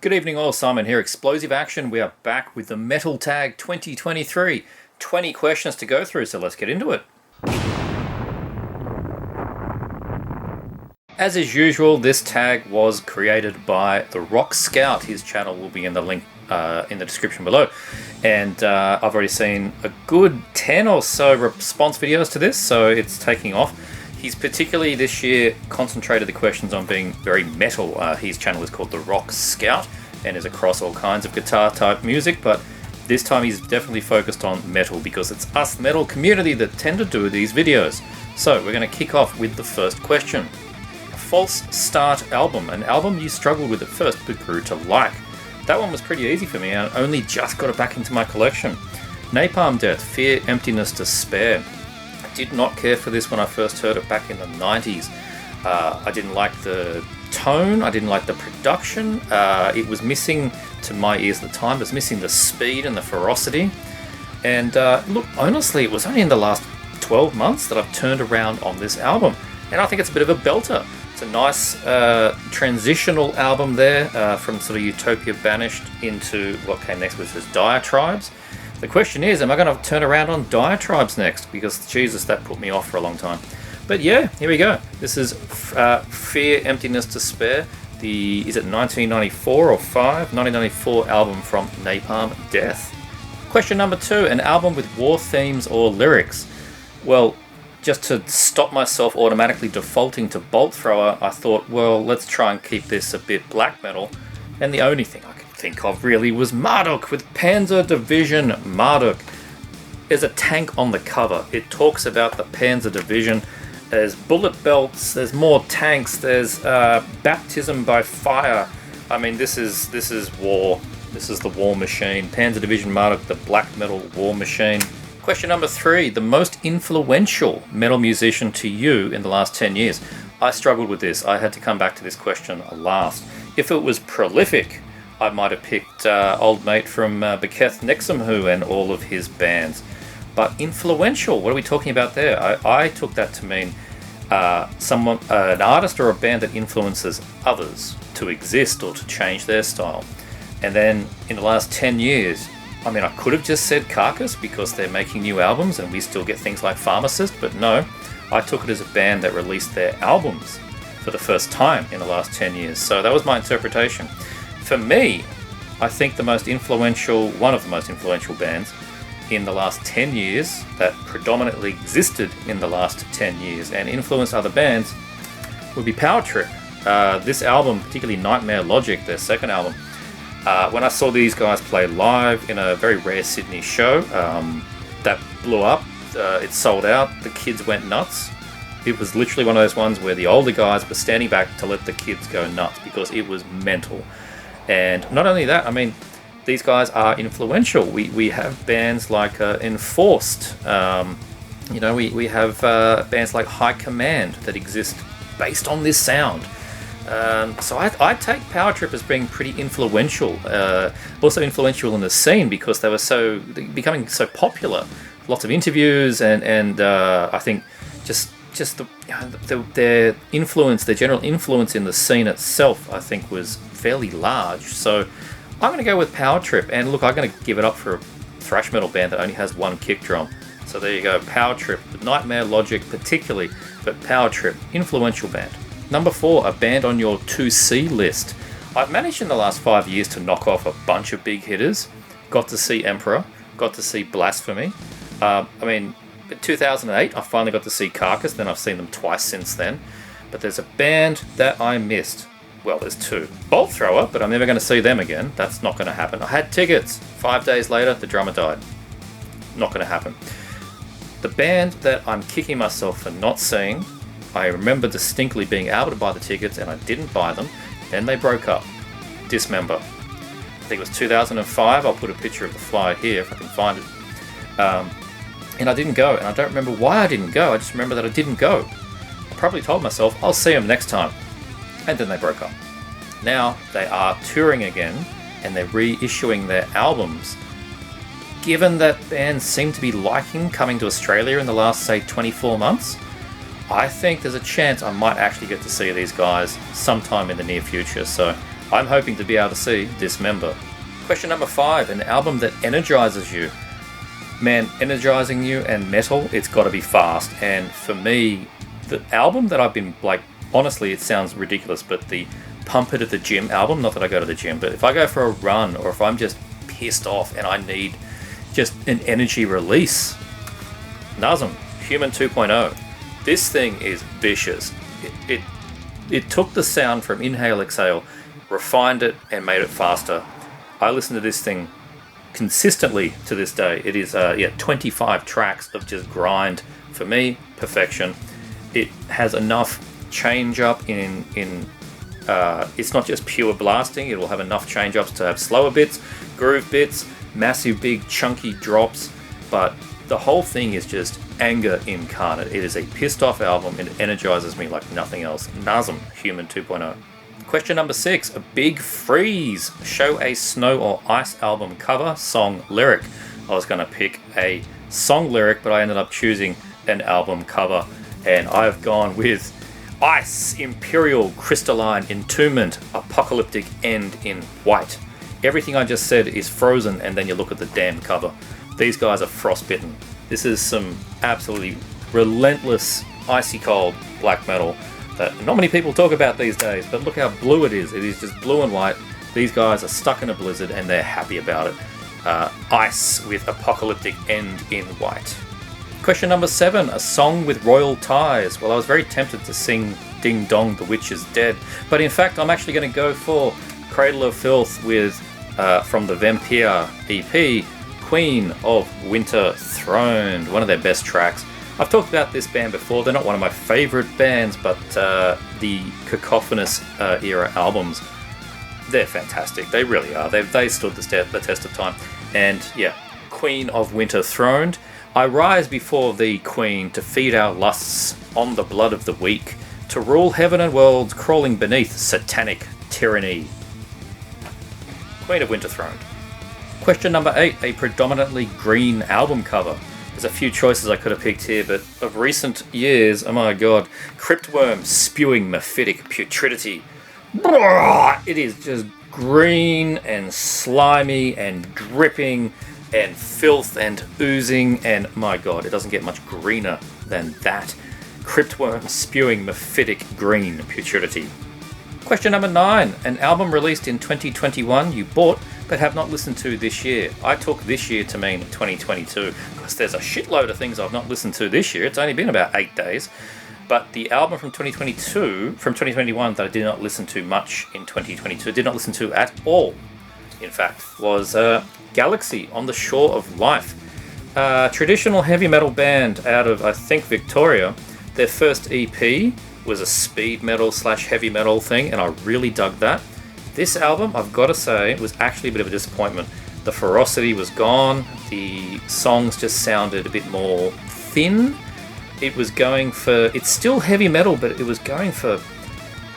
Good evening all, Simon here, Explosive Action. We are back with the Metal Tag 2023. 20 questions to go through, so let's get into it. As is usual, this tag was created by the Rock Scout. His channel will be in the link in the description below. And I've already seen a good 10 or so response videos to this, so it's taking off. He's particularly this year concentrated the questions on being very metal. His channel is called The Rock Scout and is across all kinds of guitar type music, but this time he's definitely focused on metal because it's us metal community that tend to do these videos. So we're going to kick off with the first question. False Start album, an album you struggled with at first but grew to like. That one was pretty easy for me and I only just got it back into my collection. Napalm Death, Fear, Emptiness, Despair. Did not care for this when I first heard it back in the 90s. I didn't like the tone, I didn't like the production. It was missing, to my ears at the time, it was missing the speed and the ferocity. And look, honestly, it was only in the last 12 months that I've turned around on this album. And I think it's a bit of a belter. It's a nice transitional album there from sort of Utopia Banished into what came next, which was Diatribes. The question is, am I going to turn around on Diatribes next? Because, Jesus, that put me off for a long time. But yeah, here we go. This is Fear, Emptiness, Despair. Is it 1994 or 5? 1994 album from Napalm Death. Question number 2, an album with war themes or lyrics. Well, just to stop myself automatically defaulting to Bolt Thrower, I thought, well, let's try and keep this a bit black metal. And the only thing I could think of really was Marduk with Panzer Division Marduk. There's a tank on the cover. It talks about the Panzer Division. There's bullet belts, there's more tanks, there's baptism by fire. I mean, this is war. This is the war machine. Panzer Division Marduk, the black metal war machine. Question number 3, the most influential metal musician to you in the last 10 years. I struggled with this. I had to come back to this question last. If it was prolific, I might have picked old mate from Beketh Nexumhu and all of his bands. But influential, what are we talking about there? I took that to mean an artist or a band that influences others to exist or to change their style. And then in the last 10 years, I mean, I could have just said Carcass because they're making new albums and we still get things like Pharmacist, but no, I took it as a band that released their albums for the first time in the last 10 years. So that was my interpretation. For me, I think one of the most influential bands in the last 10 years that predominantly existed in the last 10 years and influenced other bands would be Power Trip. This album, particularly Nightmare Logic, their second album, when I saw these guys play live in a very rare Sydney show, that blew up. It sold out. The kids went nuts. It was literally one of those ones where the older guys were standing back to let the kids go nuts because it was mental. And not only that, I mean, these guys are influential. We have bands like Enforced. We have bands like High Command that exist based on this sound. So I take Power Trip as being pretty influential. Also influential in the scene because they were becoming so popular. Lots of interviews and I think just their influence, their general influence in the scene itself, I think was fairly large. So I'm going to go with Power Trip, and look, I'm going to give it up for a thrash metal band that only has one kick drum. So there you go, Power Trip, Nightmare Logic particularly, but Power Trip, influential band. Number 4, a band on your 2C list. I've managed in the last 5 years to knock off a bunch of big hitters. Got to see Emperor, got to see Blasphemy. In 2008, I finally got to see Carcass, then I've seen them twice since then. But there's a band that I missed. Well, there's 2. Bolt Thrower, but I'm never going to see them again. That's not going to happen. I had tickets. 5 days later, the drummer died. Not going to happen. The band that I'm kicking myself for not seeing, I remember distinctly being able to buy the tickets and I didn't buy them. Then they broke up. Dismember. I think it was 2005. I'll put a picture of the flyer here if I can find it. And I didn't go. And I don't remember why I didn't go. I just remember that I didn't go. I probably told myself, I'll see them next time. And then they broke up. Now they are touring again and they're reissuing their albums. Given that bands seem to be liking coming to Australia in the last, say, 24 months, I think there's a chance I might actually get to see these guys sometime in the near future. So I'm hoping to be able to see Dismember. Question number 5, an album that energizes you. Man, energizing you and metal, it's got to be fast. And for me, the album that I've been, like, honestly, it sounds ridiculous, but the Pump It at the Gym album, not that I go to the gym, but if I go for a run or if I'm just pissed off and I need just an energy release, Nazem, Human 2.0. This thing is vicious. It took the sound from Inhale Exhale, refined it, and made it faster. I listen to this thing consistently to this day. It is 25 tracks of just grind. For me, perfection. It has enough change up in it's not just pure blasting. It will have enough change ups to have slower bits, groove bits, massive big chunky drops, but the whole thing is just anger incarnate. It is a pissed off album and it energizes me like nothing else. Nazem, Human 2.0. Question number 6, a big freeze. Show a snow or ice album cover, song, lyric. I was going to pick a song lyric, but I ended up choosing an album cover, and I've gone with Ice, Imperial, Crystalline, Entombment, Apocalyptic End in white. Everything I just said is frozen, and then you look at the damn cover. These guys are frostbitten. This is some absolutely relentless, icy cold black metal that not many people talk about these days, but look how blue it is. It is just blue and white. These guys are stuck in a blizzard and they're happy about it. Ice with Apocalyptic End in white. Question number 7, a song with royal ties. Well, I was very tempted to sing Ding Dong, the Witch is Dead, but in fact I'm actually going to go for Cradle of Filth with, from the Vampire EP, Queen of Winter Throned, one of their best tracks. I've talked about this band before. They're not one of my favourite bands, but the Cacophonous era albums, they're fantastic. They really are. They stood the test of time. And yeah, Queen of Winter Throned. I rise before thee, Queen, to feed our lusts on the blood of the weak, to rule heaven and world, crawling beneath satanic tyranny. Queen of Winter Throned. Question number 8, a predominantly green album cover. There's a few choices I could have picked here, but of recent years, oh my god, Cryptworm spewing mephitic putridity. It is just green and slimy and dripping and filth and oozing, and my god, it doesn't get much greener than that. Cryptworm spewing mephitic green putridity. Question number 9, an album released in 2021 you bought but have not listened to this year. I took this year to mean 2022 because there's a shitload of things I've not listened to this year. It's only been about 8 days. But the album from 2021 that I did not listen to much in 2022, did not listen to at all, in fact, was Galaxy, On the Shore of Life. Traditional heavy metal band out of, I think, Victoria. Their first EP was a speed metal / heavy metal thing, and I really dug that. This album, I've got to say, was actually a bit of a disappointment. The ferocity was gone. The songs just sounded a bit more thin. It was going for... It's still heavy metal, but it was going for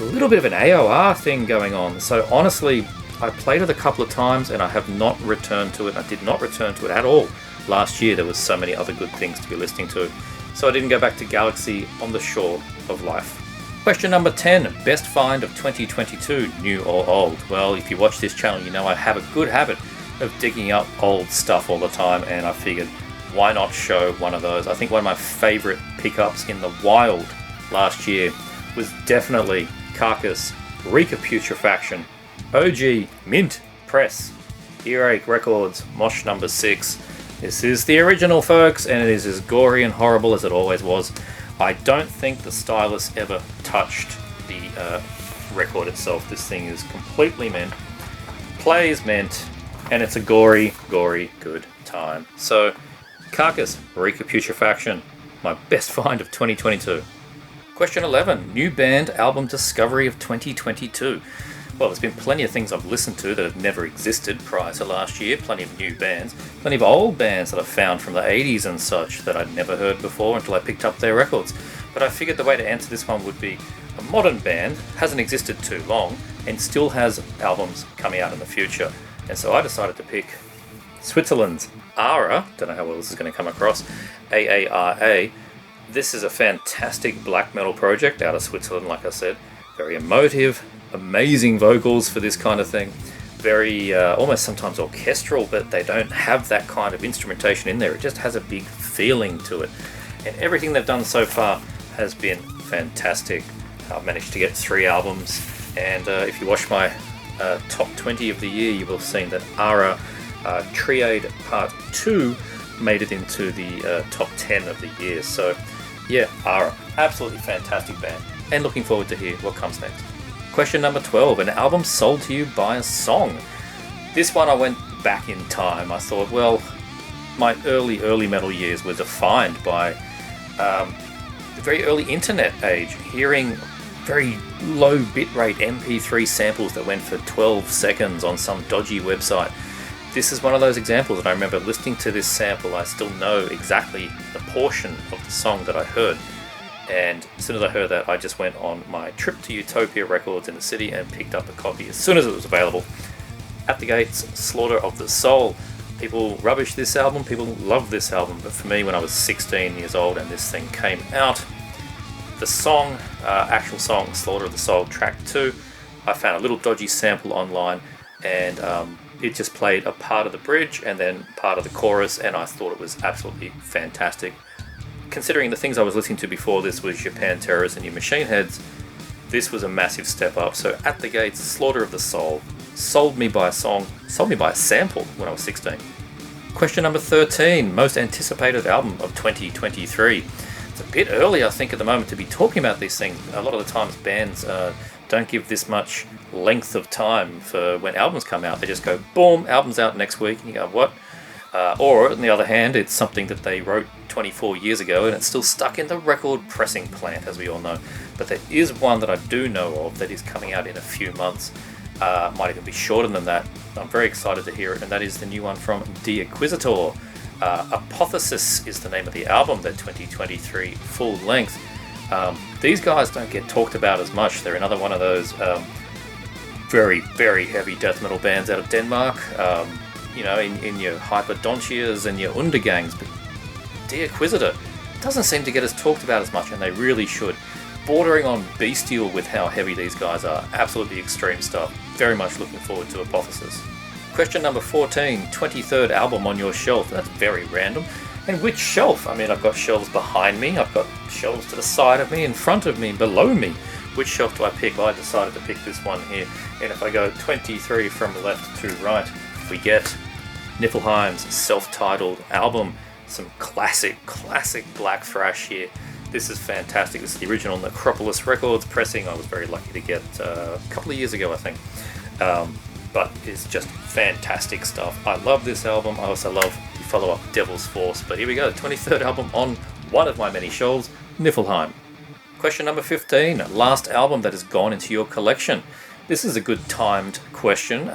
a little bit of an AOR thing going on. So honestly, I played it a couple of times and I have not returned to it. I did not return to it at all. Last year, there was so many other good things to be listening to. So I didn't go back to Galaxy, On the Shore of Life. Question number 10, best find of 2022, new or old? Well, if you watch this channel, you know I have a good habit of digging up old stuff all the time, and I figured, why not show one of those? I think one of my favourite pickups in the wild last year was definitely Carcass, Recaputrefaction, OG, Mint, Press, Earache Records, Mosh number 6. This is the original, folks, and it is as gory and horrible as it always was. I don't think the stylus ever touched the record itself. This thing is completely mint, plays mint, and it's a gory, good time. So, Carcass, Recaputrefaction, my best find of 2022. Question 11, new band album discovery of 2022. Well, there's been plenty of things I've listened to that have never existed prior to last year, plenty of new bands, plenty of old bands that I've found from the 80s and such that I'd never heard before until I picked up their records. But I figured the way to answer this one would be a modern band, hasn't existed too long, and still has albums coming out in the future. And so I decided to pick Switzerland's ARA, don't know how well this is going to come across, AARA. This is a fantastic black metal project out of Switzerland, like I said, very emotive, amazing vocals for this kind of thing. Very almost sometimes orchestral, but they don't have that kind of instrumentation in there. It just has a big feeling to it. And everything they've done so far has been fantastic. I've managed to get 3 albums, and if you watch my top 20 of the year, you will have seen that Ara Triade Part 2 made it into the top 10 of the year. So yeah, Ara, absolutely fantastic band, and looking forward to hear what comes next. Question number 12, an album sold to you by a song. This one I went back in time. I thought, well, my early metal years were defined by the very early internet age, hearing very low bitrate MP3 samples that went for 12 seconds on some dodgy website. This is one of those examples that I remember listening to this sample. I still know exactly the portion of the song that I heard. And as soon as I heard that, I just went on my trip to Utopia Records in the city and picked up a copy as soon as it was available. At the Gates, Slaughter of the Soul. People rubbish this album, people love this album, but for me, when I was 16 years old and this thing came out, the song, actual song, Slaughter of the Soul, track 2, I found a little dodgy sample online, and it just played a part of the bridge and then part of the chorus, and I thought it was absolutely fantastic. Considering the things I was listening to before this was Japan Terrorists and Your Machine Heads, this was a massive step up. So At the Gates, Slaughter of the Soul, sold me by a song, sold me by a sample when I was 16. Question number 13, most anticipated album of 2023. It's a bit early, I think, at the moment to be talking about these things. A lot of the times bands don't give this much length of time for when albums come out. They just go, boom, album's out next week, and you go, what? Or, on the other hand, it's something that they wrote 24 years ago and it's still stuck in the record pressing plant, as we all know. But there is one that I do know of that is coming out in a few months. Might even be shorter than that. I'm very excited to hear it, and that is the new one from De Acquisitor. Apotheosis is the name of the album, their 2023 full length. These guys don't get talked about as much. They're another one of those very, very heavy death metal bands out of Denmark. In your Hyperdontias and your Undergangs, but De Acquisitor doesn't seem to get as talked about as much, and they really should. Bordering on bestial with how heavy these guys are. Absolutely extreme stuff. Very much looking forward to Apotheosis. Question number 14, 23rd album on your shelf. That's very random. And which shelf? I mean, I've got shelves behind me, I've got shelves to the side of me, in front of me, below me. Which shelf do I pick? Well, I decided to pick this one here. And if I go 23 from left to right, we get Niflheim's self-titled album. Some classic black thrash here. This is fantastic. This is the original Necropolis Records pressing. I was very lucky to get a couple of years ago, I think. But it's just fantastic stuff. I love this album. I also love the follow-up Devil's Force. But here we go, 23rd album on one of my many shelves, Niflheim. Question number 15, last album that has gone into your collection. This is a good timed question.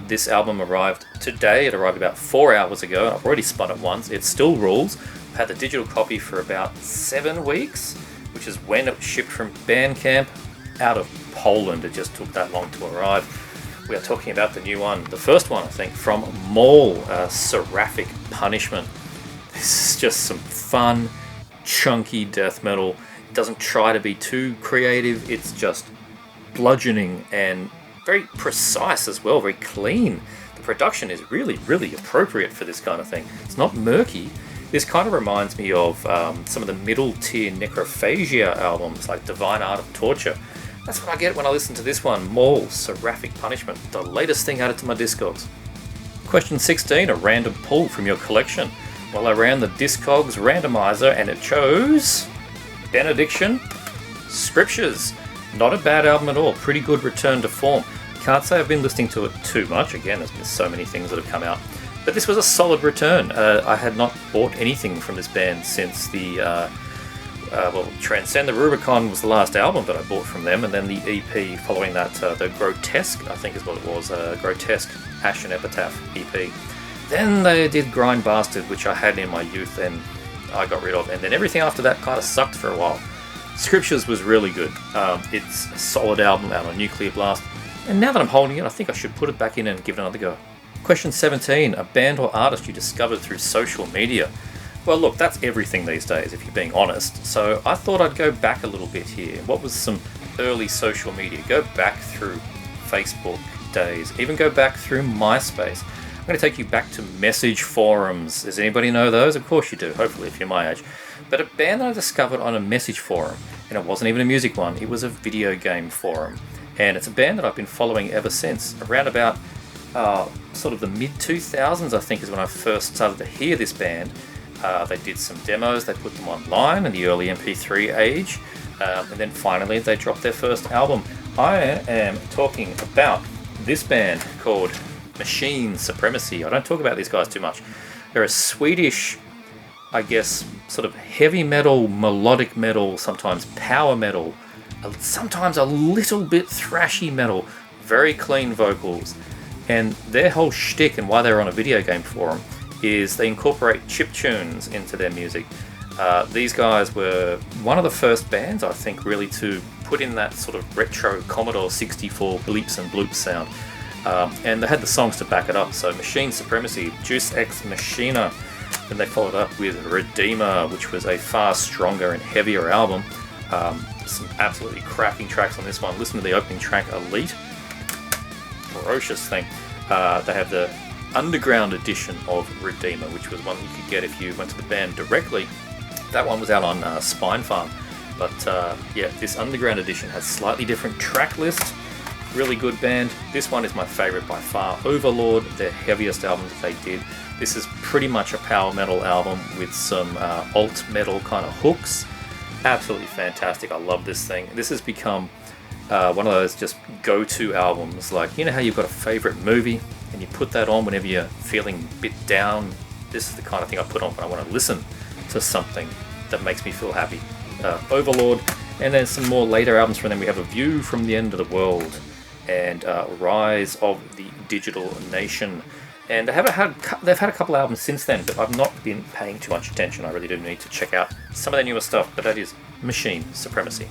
This album arrived today. It arrived about 4 hours ago. I've already spun it once. It still rules. I've had the digital copy for about 7 weeks, which is when it was shipped from Bandcamp out of Poland. It just took that long to arrive. We are talking about the new one, the first one, I think, from Maul, Seraphic Punishment. This is just some fun, chunky death metal. It doesn't try to be too creative. It's just bludgeoning and very precise as well, very clean. The production is really, really appropriate for this kind of thing. It's not murky. This kind of reminds me of some of the middle tier Necrophagia albums like Divine Art of Torture. That's what I get when I listen to this one, Maul, Seraphic Punishment, the latest thing added to my Discogs. Question 16, a random pull from your collection. Well, I ran the Discogs randomizer and it chose Benediction, Scriptures. Not a bad album at all, pretty good return to form. Can't say I've been listening to it too much, again there's been so many things that have come out, but this was a solid return. I had not bought anything from this band since the, Transcend the Rubicon was the last album that I bought from them, and then the EP following that, the Grotesque, I think is what it was, Grotesque Ashen Epitaph EP. Then they did Grind Bastard, which I had in my youth and I got rid of, and then everything after that kind of sucked for a while. Scriptures was really good. It's a solid album out on Nuclear Blast. And now that I'm holding it, I think I should put it back in and give it another go. Question 17, a band or artist you discovered through social media. Well, look, that's everything these days, if you're being honest. So I thought I'd go back a little bit here. What was some early social media. Go back through Facebook days, even go back through MySpace. I'm going to take you back to message forums. Does anybody know those? Of course you do, hopefully, if you're my age. But a band that I discovered on a message forum, and it wasn't even a music one, it was a video game forum. And it's a band that I've been following ever since. Around about sort of the mid-2000s, I think, is when I first started to hear this band. They did some demos, they put them online in the early MP3 age, and then finally they dropped their first album. I am talking about this band called Machine Supremacy. I don't talk about these guys too much. They're a Swedish, I guess, sort of heavy metal, melodic metal, sometimes power metal, sometimes a little bit thrashy metal, very clean vocals. And their whole shtick and why they're on a video game forum is they incorporate chiptunes into their music. These guys were one of the first bands, I think, really to put in that sort of retro Commodore 64 bleeps and bloops sound. And they had the songs to back it up. So Machine Supremacy, Deus Ex Machina. Then they followed up with Redeemer, which was a far stronger and heavier album. Some absolutely cracking tracks on this one. Listen to the opening track, Elite. Ferocious thing. They have the underground edition of Redeemer, which was one you could get if you went to the band directly. That one was out on Spine Farm. But yeah, this underground edition has slightly different track list. Really good band. This one is my favourite by far. Overlord, their heaviest album that they did. This is pretty much a power metal album with some alt metal kind of hooks. Absolutely fantastic. I love this thing. This has become one of those just go-to albums. Like, you know how you've got a favourite movie and you put that on whenever you're feeling a bit down? This is the kind of thing I put on when I want to listen to something that makes me feel happy. Overlord, and then some more later albums from them. We have A View from the End of the World and Rise of the Digital Nation. And they've had a couple albums since then, but I've not been paying too much attention. I really do need to check out some of their newer stuff, but that is Machine Supremacy.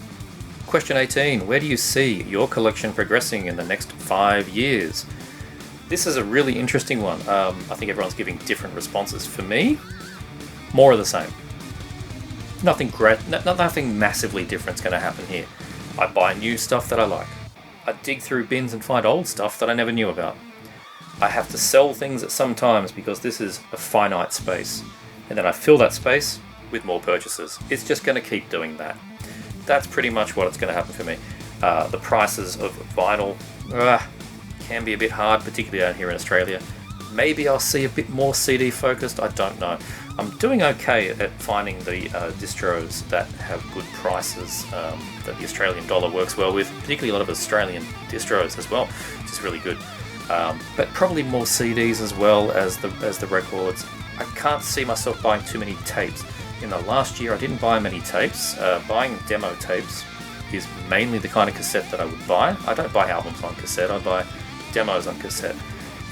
Question 18. Where do you see your collection progressing in the next 5 years? This is a really interesting one. I think everyone's giving different responses. For me, more of the same. Nothing great, nothing massively different is going to happen here. I buy new stuff that I like. I dig through bins and find old stuff that I never knew about. I have to sell things at some times because this is a finite space. And then I fill that space with more purchases. It's just going to keep doing that. That's pretty much what it's going to happen for me. The prices of vinyl can be a bit hard, particularly out here in Australia. Maybe I'll see a bit more CD focused, I don't know. I'm doing okay at finding the distros that have good prices that the Australian dollar works well with, particularly a lot of Australian distros as well, which is really good. But probably more CDs as well as the records. I can't see myself buying too many tapes. In the last year I didn't buy many tapes. Buying demo tapes is mainly the kind of cassette that I would buy. I don't buy albums on cassette, I buy demos on cassette.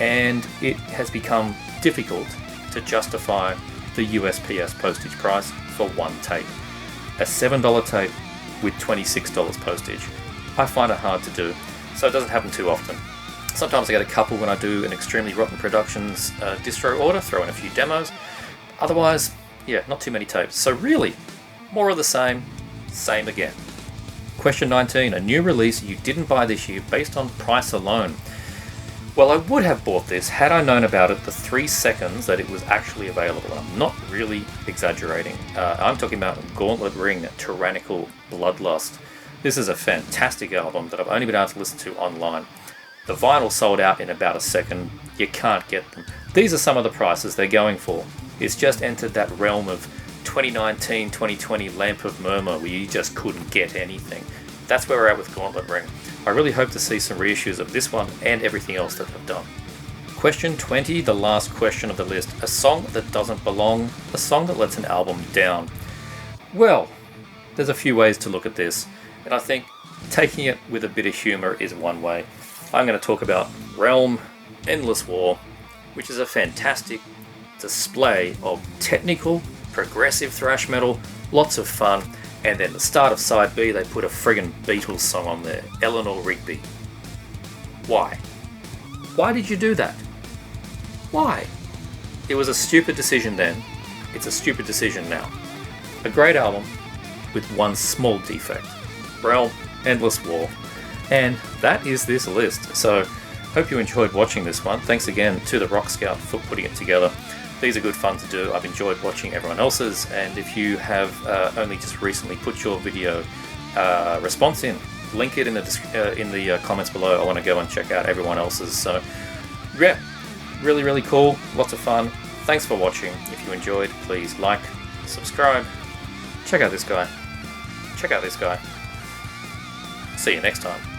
And it has become difficult to justify the USPS postage price for one tape. A $7 tape with $26 postage. I find it hard to do, so it doesn't happen too often. Sometimes I get a couple when I do an Extremely Rotten Productions distro order, throw in a few demos. Otherwise, yeah, not too many tapes. So really, more of the same again. Question 19, a new release you didn't buy this year based on price alone. Well, I would have bought this had I known about it the 3 seconds that it was actually available. I'm not really exaggerating. I'm talking about Gauntlet Ring, Tyrannical Bloodlust. This is a fantastic album that I've only been able to listen to online. The vinyl sold out in about a second. You can't get them. These are some of the prices they're going for. It's just entered that realm of 2019, 2020 Lamp of Murmur where you just couldn't get anything. That's where we're at with Gauntlet Ring. I really hope to see some reissues of this one and everything else that they've done. Question 20, the last question of the list. A song that doesn't belong, a song that lets an album down. Well, there's a few ways to look at this, and I think taking it with a bit of humour is one way. I'm going to talk about Realm, Endless War, which is a fantastic display of technical, progressive thrash metal, lots of fun. And then the start of side B, they put a friggin' Beatles song on there, Eleanor Rigby. Why? Why did you do that? Why? It was a stupid decision then. It's a stupid decision now. A great album with one small defect. Realm, endless war. And that is this list. So, hope you enjoyed watching this one. Thanks again to the Rock Scout for putting it together. These are good fun to do. I've enjoyed watching everyone else's, and if you have only just recently put your video response in, link it in the comments below. I want to go and check out everyone else's. So, yeah, really cool. Lots of fun. Thanks for watching. If you enjoyed, please like, subscribe. Check out this guy. See you next time.